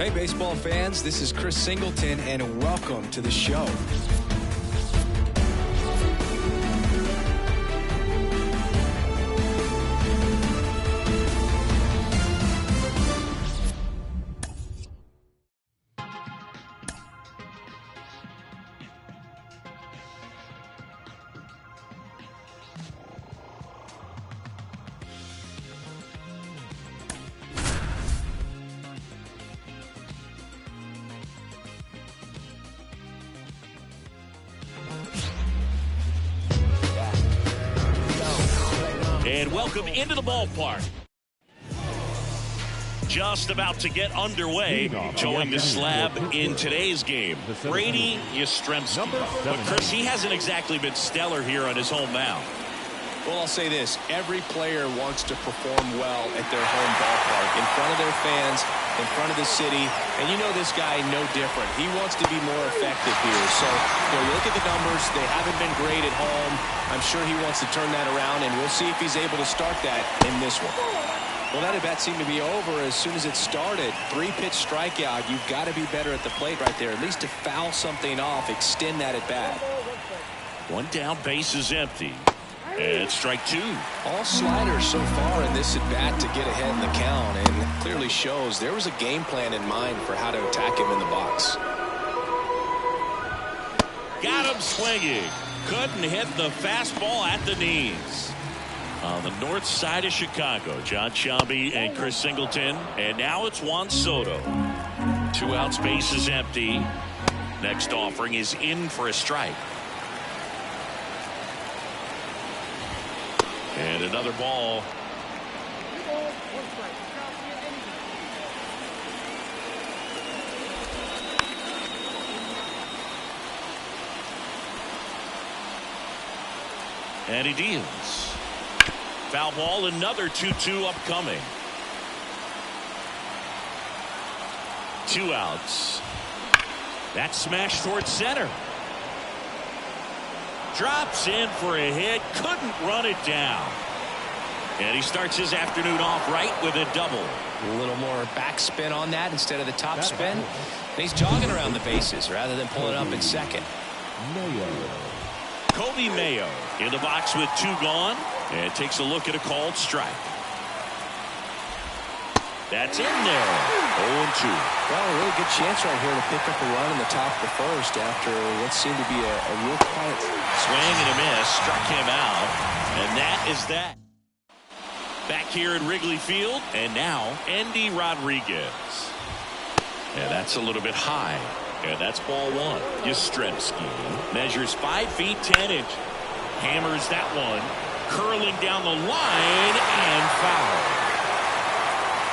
Hey, baseball fans, this is Chris Singleton, and welcome to the show. And welcome into the ballpark. Just about to get underway, showing the slab in today's game. Brady Yastrzemski. But Chris, he hasn't exactly been stellar here on his home mound. Well, I'll say this. Every player wants to perform well at their home ballpark, in front of their fans, in front of the city. And you know this guy no different. He wants to be more effective here. So, you look at the numbers. They haven't been great at home. I'm sure he wants to turn that around, and we'll see if he's able to start that in this one. Well, that at-bat seemed to be over as soon as it started. 3-pitch strikeout. You've got to be better at the plate right there, at least to foul something off, extend that at-bat. One down, base is empty. And strike two. All sliders so far in this at-bat to get ahead in the count, and clearly shows there was a game plan in mind for how to attack him in the box. Got him swinging. Couldn't hit the fastball at the knees. On the north side of Chicago, John Sciambi and Chris Singleton. And now it's Juan Soto. 2 outs, base is empty. Next offering is in for a strike. And another ball. And he deals. Foul ball, another 2-2 upcoming. 2 outs. That smash towards center. Drops in for a hit. Couldn't run it down. And he starts his afternoon off right with a double. A little more backspin on that instead of the top spin. And he's jogging around the bases rather than pulling up in second. Kobe Mayo in the box with 2 gone. And takes a look at a called strike. That's in there. 0-2. Well, a really good chance right here to pick up a run in the top of the first after what seemed to be a real quiet swing and a miss. Struck him out. And that is that. Back here at Wrigley Field. And now Endy Rodriguez. And that's a little bit high. And that's ball 1. Yastrzemski measures 5 feet 10 inches. Hammers that one. Curling down the line and foul.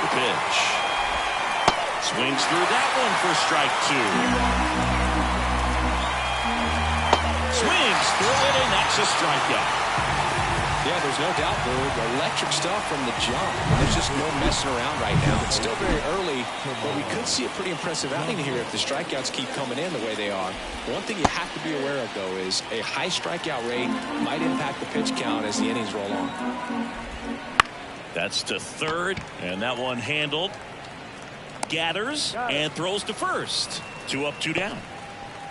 The pitch. Swings through that one for strike 2. Swings through it, and that's a strikeout. Yeah, there's no doubt the electric stuff from the jump. And there's just no messing around right now. It's still very early, but we could see a pretty impressive outing here if the strikeouts keep coming in the way they are. One thing you have to be aware of, though, is a high strikeout rate might impact the pitch count as the innings roll on. That's to third, and that one handled. Gathers and throws to first. 2 up, 2 down.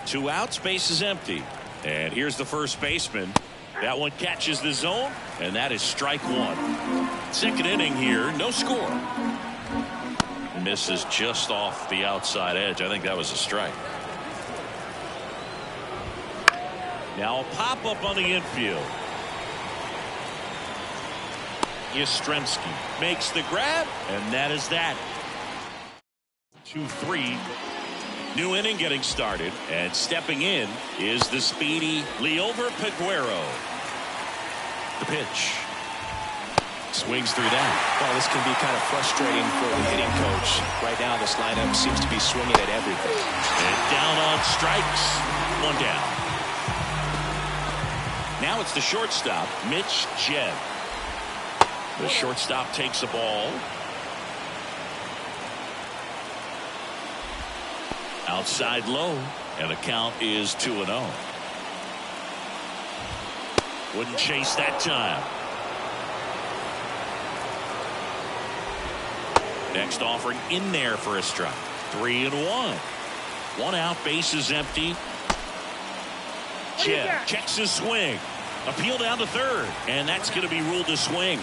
2 outs, base is empty. And here's the first baseman. That one catches the zone, and that is strike 1. Second inning here, no score. Misses just off the outside edge. I think that was a strike. Now a pop-up on the infield. Yastrzemski makes the grab, and that is that. 2-3. New inning getting started, and stepping in is the speedy Liover Peguero. The pitch. Swings through that. Well, this can be kind of frustrating for the hitting coach. Right now, this lineup seems to be swinging at everything. And down on strikes. 1 down. Now it's the shortstop, Mitch Jed. The shortstop takes a ball. Outside low, and the count is 2-0. Wouldn't chase that time. Next offering in there for a strike. 3-1. One out, bases empty. Jeb checks his swing. Appeal down to third, and that's going to be ruled a swing.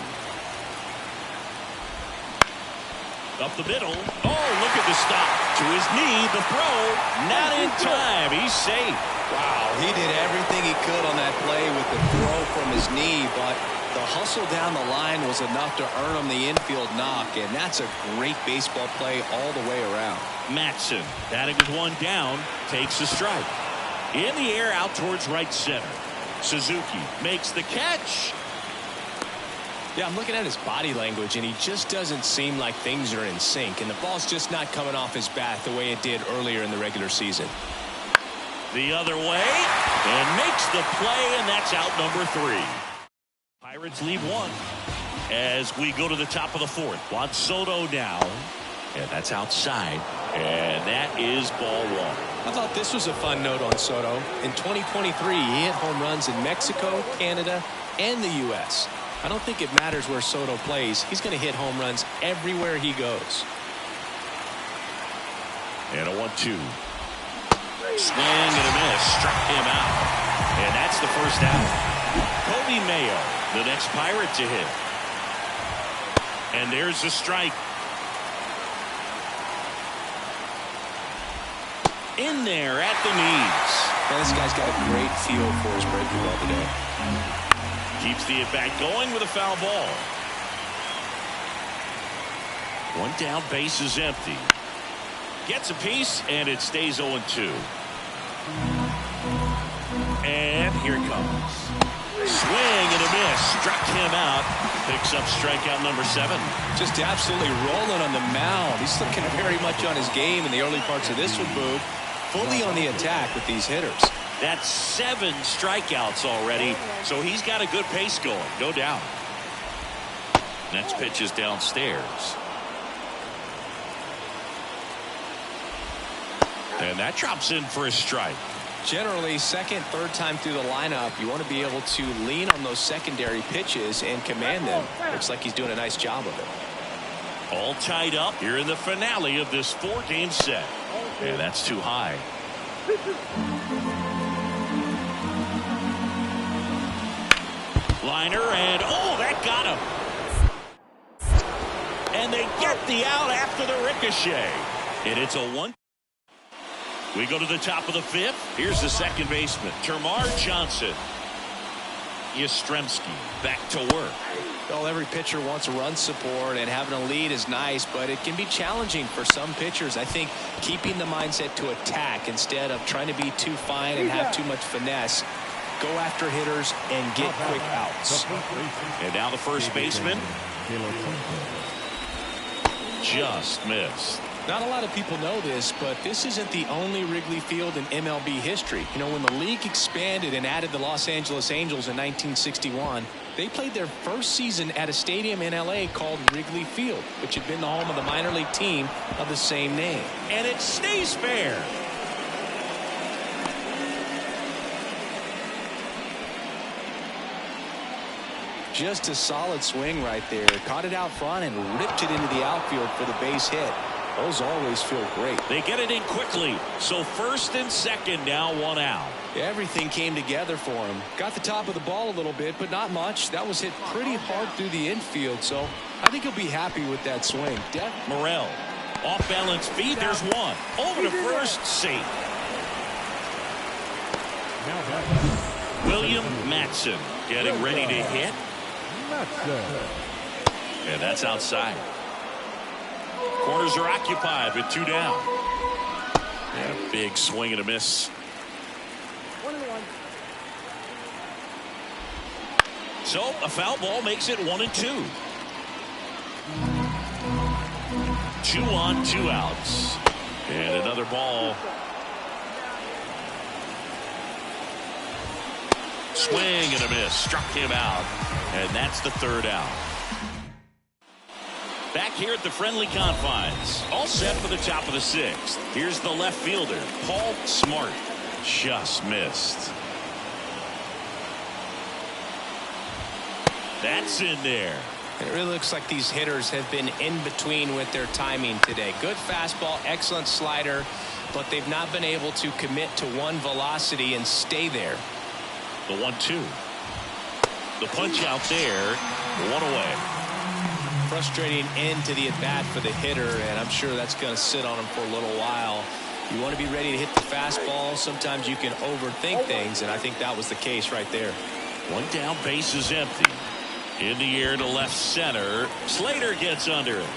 Up the middle. Oh, look at the stop. To his knee, the throw. Not in time. He's safe. Wow, he did everything he could on that play with the throw from his knee, but the hustle down the line was enough to earn him the infield knock, and that's a great baseball play all the way around. Matson, batting with one down, takes a strike. In the air out towards right center. Suzuki makes the catch. Yeah, I'm looking at his body language, and he just doesn't seem like things are in sync, and the ball's just not coming off his bat the way it did earlier in the regular season. The other way, and makes the play, and that's out number 3. Pirates lead 1 as we go to the top of the 4th. Juan Soto now, and that's outside, and that is ball 1. I thought this was a fun note on Soto. In 2023, he hit home runs in Mexico, Canada, and the U.S. I don't think it matters where Soto plays. He's going to hit home runs everywhere he goes. And a 1-2. Swing and a miss. Struck him out. And that's the first out. Kobe Mayo, the next Pirate to hit. And there's the strike. In there at the knees. Man, this guy's got a great feel for his breaking ball today. Keeps the at-bat going with a foul ball. One down, base is empty. Gets a piece, and it stays 0-2. And here it comes. Swing and a miss. Struck him out. Picks up strikeout number 7. Just absolutely rolling on the mound. He's looking very much on his game in the early parts of this one, Boog. Fully on the attack with these hitters. That's 7 strikeouts already, so he's got a good pace going, no doubt. Next pitch is downstairs. And that drops in for a strike. Generally, second, third time through the lineup, you want to be able to lean on those secondary pitches and command them. Looks like he's doing a nice job of it. All tied up here in the finale of this 4-game set. And that's too high. Liner, and oh, that got him. And they get the out after the ricochet. And it's a 1. We go to the top of the 5th. Here's the second baseman, Termarr Johnson. Yastrzemski back to work. Well, every pitcher wants run support, and having a lead is nice, but it can be challenging for some pitchers. I think keeping the mindset to attack instead of trying to be too fine and have too much finesse. Go after hitters and get quick outs. And now the first baseman. Just missed. Not a lot of people know this, but this isn't the only Wrigley Field in MLB history. You know, when the league expanded and added the Los Angeles Angels in 1961, they played their first season at a stadium in L.A. called Wrigley Field, which had been the home of the minor league team of the same name. And it stays fair. Just a solid swing right there. Caught it out front and ripped it into the outfield for the base hit. Those always feel great. They get it in quickly. So first and second, now 1 out. Everything came together for him. Got the top of the ball a little bit, but not much. That was hit pretty hard through the infield, so I think he'll be happy with that swing. Morel, off balance feet. There's one. Over to first, safe. William Matson getting ready to hit. And that's outside. Corners are occupied with 2 down. And a big swing and a miss. 1-1. So a foul ball makes it 1-2. 2 on, 2 outs. And another ball. Swing and a miss. Struck him out. And that's the 3rd out. Back here at the friendly confines. All set for the top of the 6th. Here's the left fielder, Paul Smart. Just missed. That's in there. It really looks like these hitters have been in between with their timing today. Good fastball, excellent slider, but they've not been able to commit to one velocity and stay there. The 1-2. The punch out there, one away. Frustrating end to the at-bat for the hitter, and I'm sure that's going to sit on him for a little while. You want to be ready to hit the fastball. Sometimes you can overthink things, and I think that was the case right there. One down, base is empty. In the air to left center. Slater gets under it.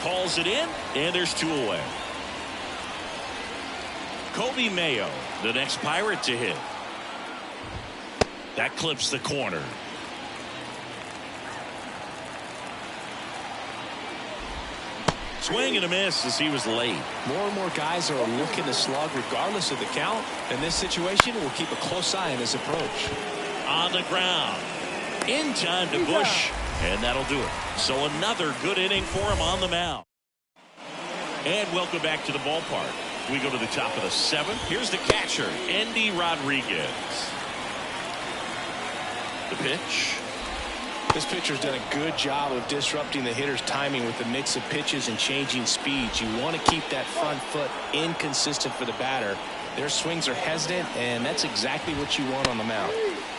Calls it in, and there's 2 away. Kobe Mayo, the next Pirate to hit. That clips the corner. Swing and a miss as he was late. More and more guys are looking to slug regardless of the count. In this situation, we'll keep a close eye on his approach. On the ground. In time to Bush. And that'll do it. So another good inning for him on the mound. And welcome back to the ballpark. We go to the top of the 7th. Here's the catcher, Endy Rodriguez. The pitch. This pitcher's done a good job of disrupting the hitter's timing with the mix of pitches and changing speeds. You want to keep that front foot inconsistent for the batter. Their swings are hesitant, and that's exactly what you want on the mound.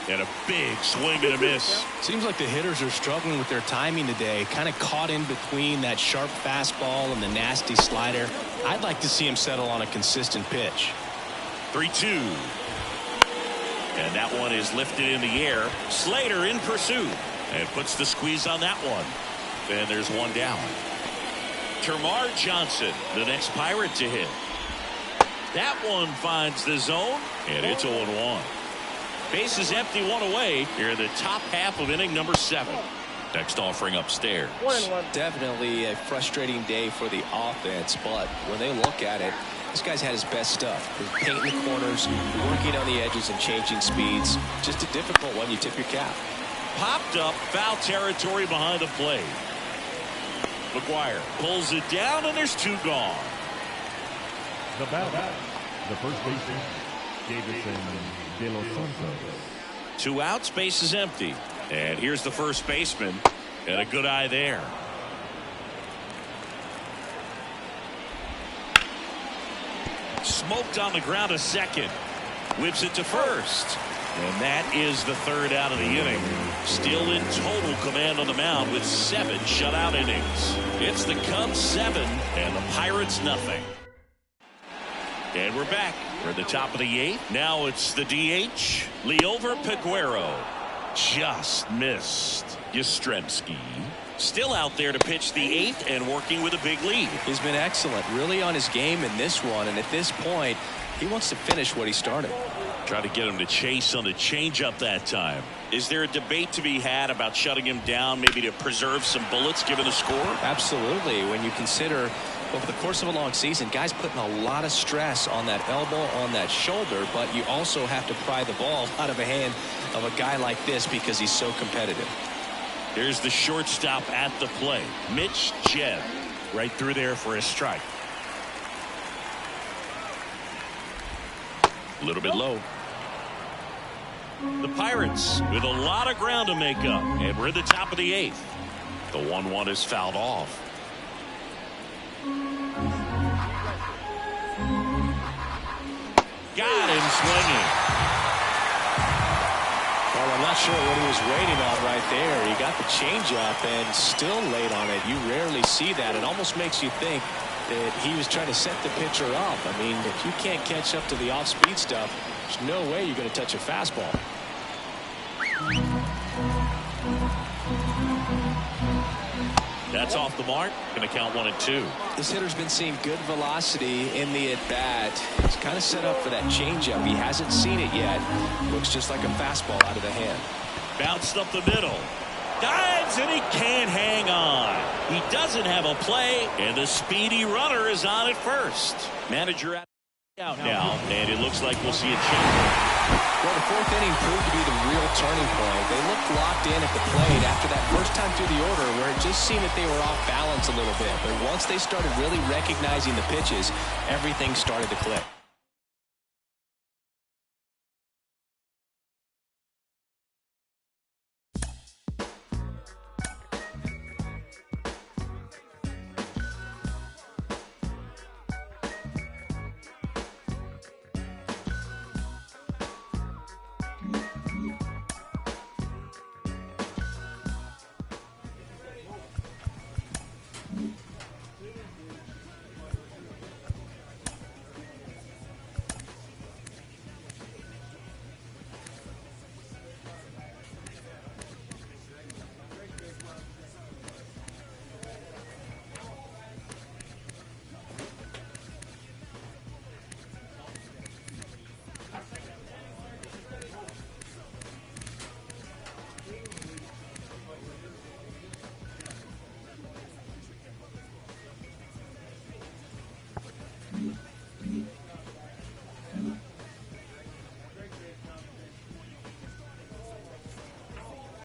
And a big swing and a miss. Seems like the hitters are struggling with their timing today, kind of caught in between that sharp fastball and the nasty slider. I'd like to see him settle on a consistent pitch. 3-2. And that one is lifted in the air. Slater in pursuit. And puts the squeeze on that one. And there's one down. Termarr Johnson, the next Pirate to hit. That one finds the zone, and it's 0-1. Base is empty, 1 away. Here in the top half of inning number 7. Next offering upstairs. Definitely a frustrating day for the offense, but when they look at it, this guy's had his best stuff. He's painting the corners, working on the edges, and changing speeds. Just a difficult one. You tip your cap. Popped up, foul territory behind the plate. McGuire pulls it down, and there's 2 gone. The batter, the first baseman, Davison De Los Santos. 2 outs, base is empty. And here's the first baseman, and a good eye there. Smoked on the ground to second. Whips it to first. And that is the 3rd out of the inning. Still in total command on the mound with 7 shutout innings. It's the Cubs 7 and the Pirates nothing. And we're back. We're at the top of the 8th. Now it's the DH, Liover Peguero. Just missed. Yastrzemski still out there to pitch the 8th and working with a big lead. He's been excellent, really on his game in this one, and at this point, he wants to finish what he started. Try to get him to chase on the changeup that time. Is there a debate to be had about shutting him down, maybe to preserve some bullets given the score? Absolutely. When you consider over the course of a long season, guys putting a lot of stress on that elbow, on that shoulder, but you also have to pry the ball out of the hand of a guy like this because he's so competitive. Here's the shortstop at the plate, Mitch Jebb, right through there for a strike. A little bit low. The Pirates with a lot of ground to make up, and we're at the top of the 8th. The 1-1 is fouled off. Got him swinging. Well, I'm not sure what he was waiting on right there. He got the changeup and still laid on it. You rarely see that. It almost makes you think that he was trying to set the pitcher up. I mean, if you can't catch up to the off-speed stuff, there's no way you're going to touch a fastball. That's off the mark. Going to count 1 and 2. This hitter's been seeing good velocity in the at-bat. He's kind of set up for that changeup. He hasn't seen it yet. Looks just like a fastball out of the hand. Bounced up the middle. Dives, and he can't hang on. He doesn't have a play, and the speedy runner is on at first. Manager out now, and it looks like we'll see a change. Well, the 4th inning proved to be the real turning point. They looked locked in at the plate after that first time through the order where it just seemed that they were off balance a little bit. But once they started really recognizing the pitches, everything started to click.